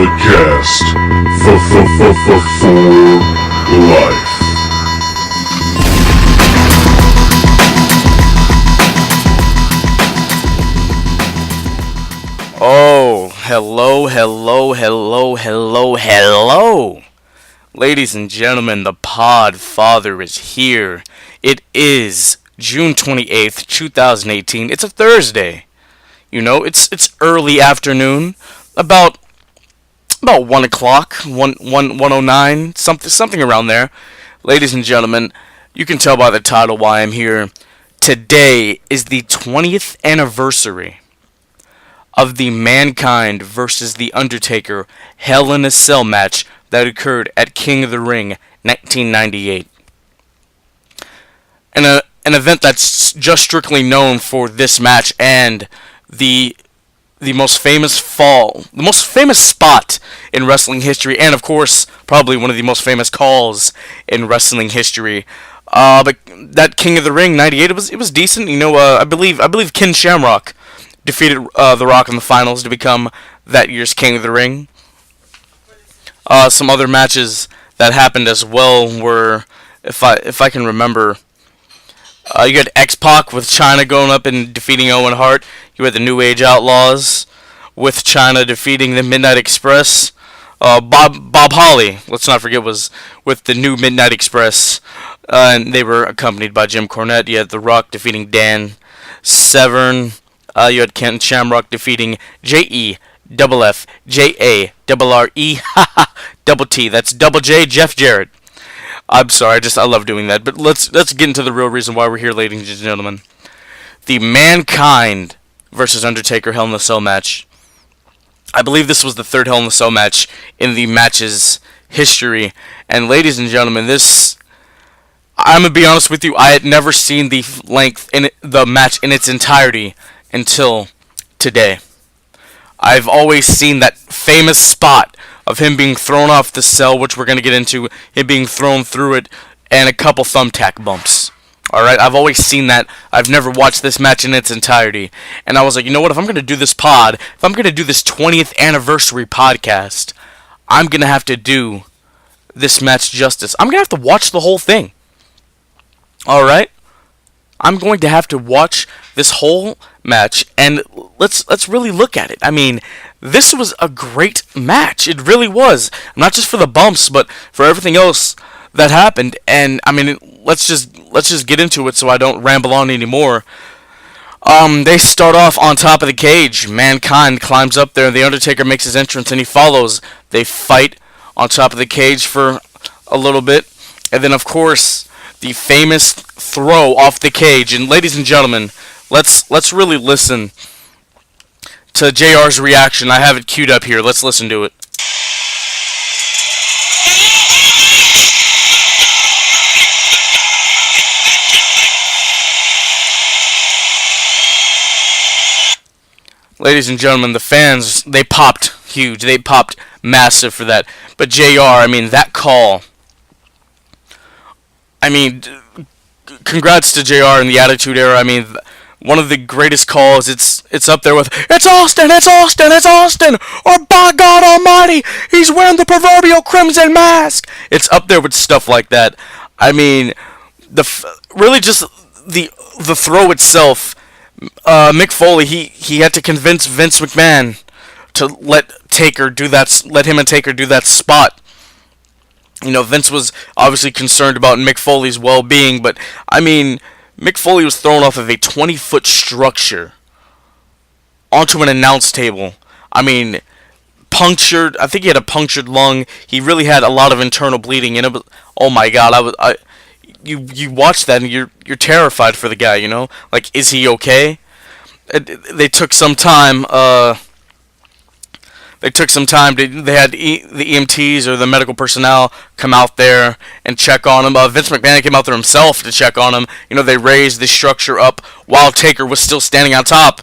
Podcast for life. Oh, hello. Ladies and gentlemen, the Podfather is here. It is June 28th, 2018. It's a Thursday. You know, it's early afternoon, about 1 o'clock, 1:09, something around there. Ladies and gentlemen, you can tell by the title why I'm here. Today is the 20th anniversary of the Mankind versus the Undertaker Hell in a Cell match that occurred at King of the Ring 1998. An event that's just strictly known for this match and the most famous the most famous spot in wrestling history, and of course, probably one of the most famous calls in wrestling history. But that King of the Ring '98, it was decent. You know, I believe Ken Shamrock defeated The Rock in the finals to become that year's King of the Ring. Some other matches that happened as well were, if I can remember, you had X-Pac with China going up and defeating Owen Hart. You had the New Age Outlaws with China defeating the Midnight Express. Bob Holly, let's not forget, was with the new Midnight Express, and they were accompanied by Jim Cornette. You had The Rock defeating Dan Severn. You had Ken Shamrock defeating JEFFJARRE That's Double J Jeff Jarrett. I'm sorry, I love doing that. But let's get into the real reason why we're here, ladies and gentlemen. The Mankind versus Undertaker Hell in a Cell match. I believe this was the third Hell in a Cell match in the match's history. And ladies and gentlemen, I'm gonna be honest with you, I had never seen the length in the match in its entirety until today. I've always seen that famous spot of him being thrown off the cell, which we're going to get into, him being thrown through it, and a couple thumbtack bumps. Alright, I've always seen that. I've never watched this match in its entirety. And I was like, you know what, if I'm going to do this if I'm going to do this 20th anniversary podcast, I'm going to have to do this match justice. I'm going to have to watch the whole thing. Alright? I'm going to have to watch this whole match, and let's really look at it. I mean, this was a great match. It really was. Not just for the bumps, but for everything else that happened. And I mean, let's just get into it so I don't ramble on anymore. They start off on top of the cage. Mankind climbs up there, and the Undertaker makes his entrance, and he follows. They fight on top of the cage for a little bit, and then of course the famous throw off the cage. And ladies and gentlemen, let's really listen to JR's reaction. I have it queued up here. Let's listen to it. Ladies and gentlemen, the fans, they popped huge. They popped massive for that. But JR, I mean, that call, I mean, congrats to JR in the Attitude Era. I mean, one of the greatest calls. It's up there with "It's Austin, or by God Almighty, he's wearing the proverbial crimson mask." It's up there with stuff like that. I mean, really just the throw itself. Mick Foley, he had to convince Vince McMahon to let him and Taker do that spot. You know, Vince was obviously concerned about Mick Foley's well-being, but, I mean, Mick Foley was thrown off of a 20-foot structure onto an announce table. I mean, punctured, I think he had a punctured lung. He really had a lot of internal bleeding, and it was, oh my God, you watch that and you're terrified for the guy, you know? Like, is he okay? They took some time, they had the EMTs or the medical personnel come out there and check on him. Vince McMahon came out there himself to check on him. You know, they raised the structure up while Taker was still standing on top.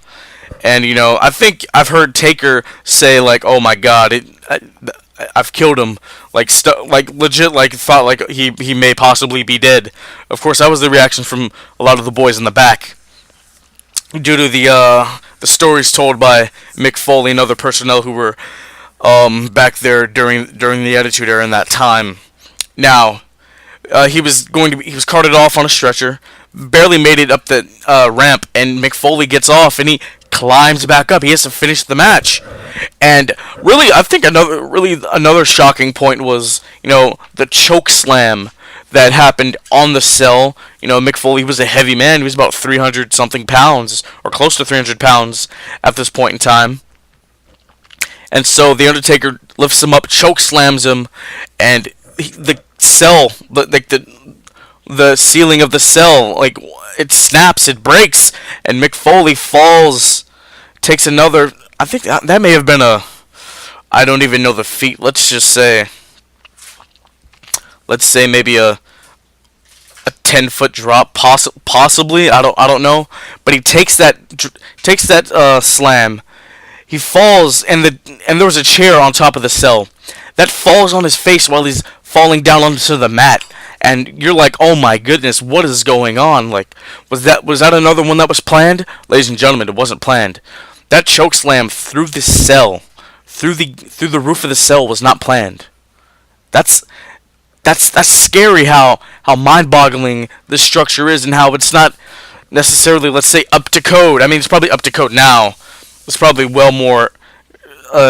And, you know, I think I've heard Taker say, like, oh my God, I've killed him. Like legit, like, thought like he may possibly be dead. Of course, that was the reaction from a lot of the boys in the back, due to the stories told by Mick Foley and other personnel who were back there during the Attitude Era in that time. Now, he was carted off on a stretcher, barely made it up the ramp, and McFoley gets off and he climbs back up. He has to finish the match, and really, I think another shocking point was the choke slam that happened on the cell. Mick Foley was a heavy man. He was about 300 something pounds, or close to 300 pounds at this point in time. And so the Undertaker lifts him up, choke slams him, and the cell, the ceiling of the cell, like it snaps, it breaks, and Mick Foley falls, takes another. I think that may have been I don't even know the feat. Let's say maybe a 10-foot drop, possibly. I don't know, but he takes that slam. He falls, and there was a chair on top of the cell that falls on his face while he's falling down onto the mat. And you're like, oh my goodness, what is going on? Like, was that another one that was planned? Ladies and gentlemen, it wasn't planned. That choke slam through the cell, through the roof of the cell, was not planned. That's scary how mind-boggling this structure is, and how it's not necessarily, let's say, up to code. I mean, it's probably up to code now. It's probably well more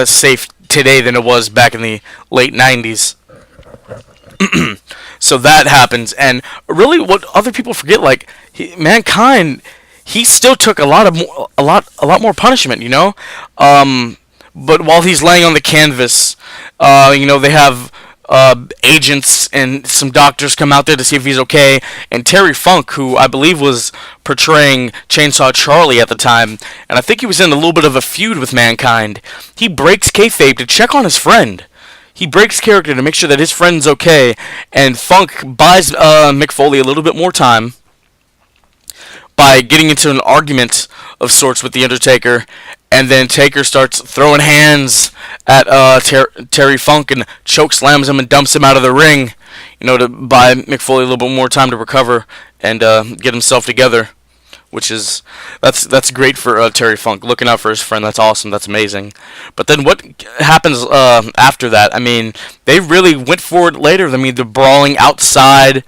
safe today than it was back in the late 90s. So that happens, and really, what other people forget, like Mankind, he still took a lot more punishment, But while he's laying on the canvas, they have agents and some doctors come out there to see if he's okay. And Terry Funk, who I believe was portraying Chainsaw Charlie at the time, and I think he was in a little bit of a feud with Mankind, he breaks kayfabe to check on his friend. He breaks character to make sure that his friend's okay, and Funk buys Mick Foley a little bit more time by getting into an argument of sorts with The Undertaker, and then Taker starts throwing hands at Terry Funk and choke slams him and dumps him out of the ring, to buy Mick Foley a little bit more time to recover and get himself together. That's great for Terry Funk, looking out for his friend. That's awesome. That's amazing. But then what happens after that? I mean, they really went for it later. I mean, the brawling outside.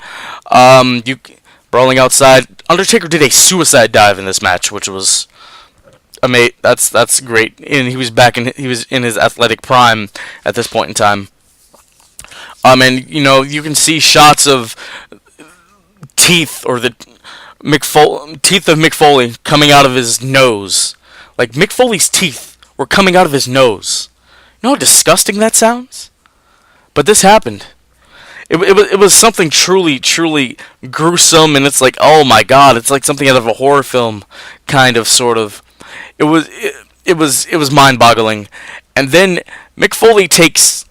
Brawling outside. Undertaker did a suicide dive in this match, which was amazing. That's great. And he was in his athletic prime at this point in time. And you can see shots of teeth, or the teeth of Mick Foley coming out of his nose. Like, Mick Foley's teeth were coming out of his nose. You know how disgusting that sounds? But this happened. It was something truly gruesome, and it's like, oh my god, it's like something out of a horror film, kind of, sort of. It was mind-boggling. And then Mick Foley takes,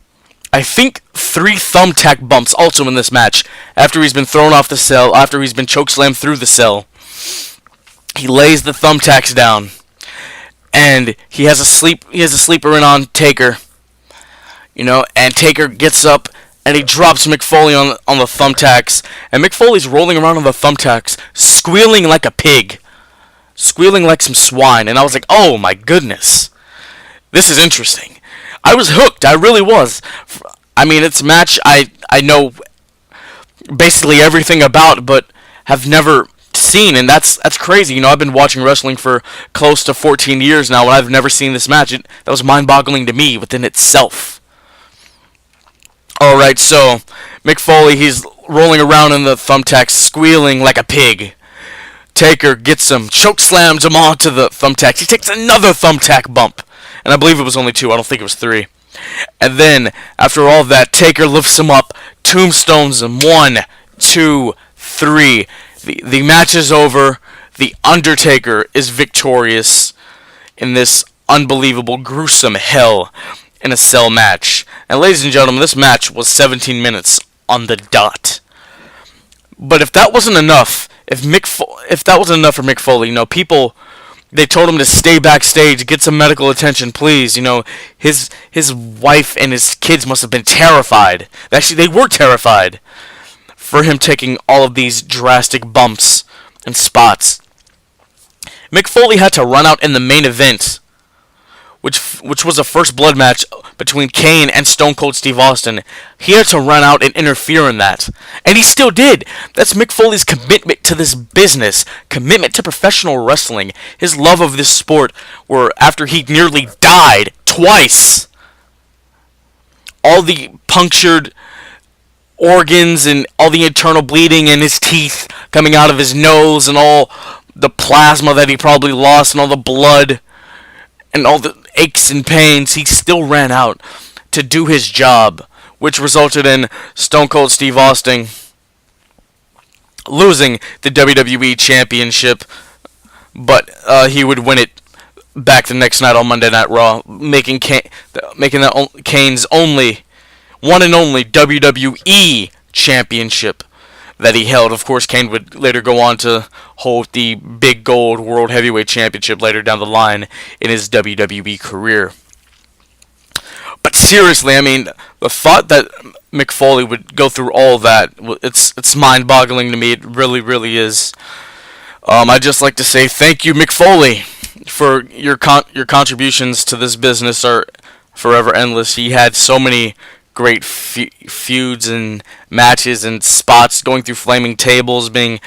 I think, 3 thumbtack bumps also in this match after he's been thrown off the cell, after he's been chokeslammed through the cell. He lays the thumbtacks down, and he has a sleeper in on Taker, and Taker gets up and he drops Mick Foley on the thumbtacks, and Mick Foley's rolling around on the thumbtacks, squealing like a pig, squealing like some swine, and I was like, oh my goodness, this is interesting. I was hooked. I really was. I mean, it's a match I know basically everything about, but have never seen, and that's crazy. I've been watching wrestling for close to 14 years now, and I've never seen this match. That was mind-boggling to me within itself. Alright, so Mick Foley, he's rolling around in the thumbtacks, squealing like a pig. Taker gets him, choke slams him onto the thumbtacks. He takes another thumbtack bump. And I believe it was only 2. I don't think it was 3. And then, after all that, Taker lifts him up, tombstones him. 1, 2, 3. The match is over. The Undertaker is victorious in this unbelievable, gruesome hell in a cell match. And ladies and gentlemen, this match was 17 minutes on the dot. But if that wasn't enough, if that wasn't enough for Mick Foley, people, they told him to stay backstage, get some medical attention, please. His wife and his kids must have been terrified. Actually, they were terrified for him taking all of these drastic bumps and spots. Mick Foley had to run out in the main event which was a first blood match between Kane and Stone Cold Steve Austin. He had to run out and interfere in that. And he still did. That's Mick Foley's commitment to this business, commitment to professional wrestling, his love of this sport, where after he nearly died twice, all the punctured organs and all the internal bleeding and his teeth coming out of his nose and all the plasma that he probably lost and all the blood and all the aches and pains, he still ran out to do his job, which resulted in Stone Cold Steve Austin losing the WWE Championship, but he would win it back the next night on Monday Night Raw, making that Kane's one and only WWE Championship that he held. Of course, Kane would later go on to hold the Big Gold World Heavyweight Championship later down the line in his WWE career. But seriously, I mean, the thought that Mick Foley would go through all that, it's mind-boggling to me. It really, really is. I'd just like to say thank you, Mick Foley, for your contributions to this business are forever endless. He had so many great feuds and matches and spots, going through flaming tables, being,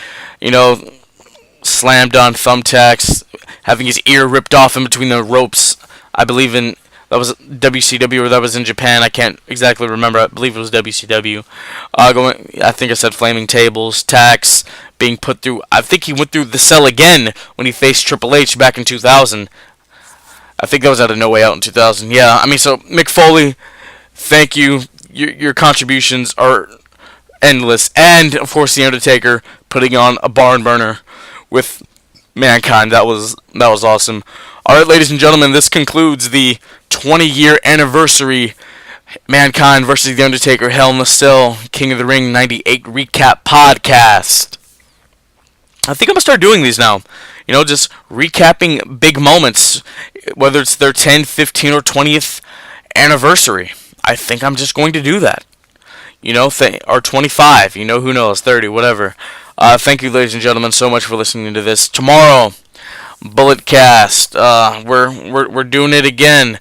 slammed on thumbtacks, having his ear ripped off in between the ropes. I believe that was WCW or that was in Japan. I can't exactly remember. I believe it was WCW. I think I said flaming tables, tacks, being put through. I think he went through the cell again when he faced Triple H back in 2000. I think that was out of No Way Out in 2000. Yeah, I mean, so Mick Foley, thank you. Your contributions are endless. And, of course, The Undertaker putting on a barn burner with Mankind. That was awesome. All right, ladies and gentlemen, this concludes the 20-year anniversary Mankind versus The Undertaker Hell in a Cell King of the Ring 98 recap podcast. I think I'm going to start doing these now. Just recapping big moments, whether it's their 10, 15, or 20th anniversary. I think I'm just going to do that. Or 25, who knows, 30, whatever. Thank you, ladies and gentlemen, so much for listening to this. Tomorrow, Bulletcast. We're doing it again.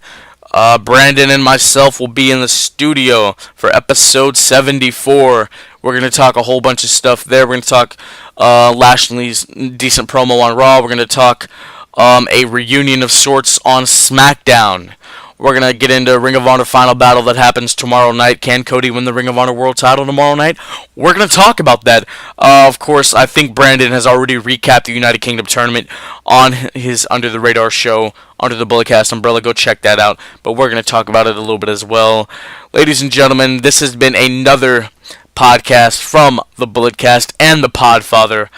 Brandon and myself will be in the studio for episode 74. We're going to talk a whole bunch of stuff there. We're going to talk Lashley's decent promo on Raw. We're going to talk a reunion of sorts on SmackDown. We're going to get into Ring of Honor Final Battle that happens tomorrow night. Can Cody win the Ring of Honor World title tomorrow night? We're going to talk about that. Of course, I think Brandon has already recapped the United Kingdom tournament on his Under the Radar show, under the Bulletcast umbrella. Go check that out. But we're going to talk about it a little bit as well. Ladies and gentlemen, this has been another podcast from the Bulletcast and the Podfather.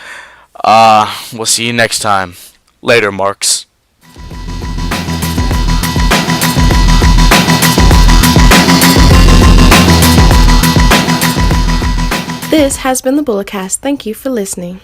We'll see you next time. Later, Marks. This has been the Bulletcast. Thank you for listening.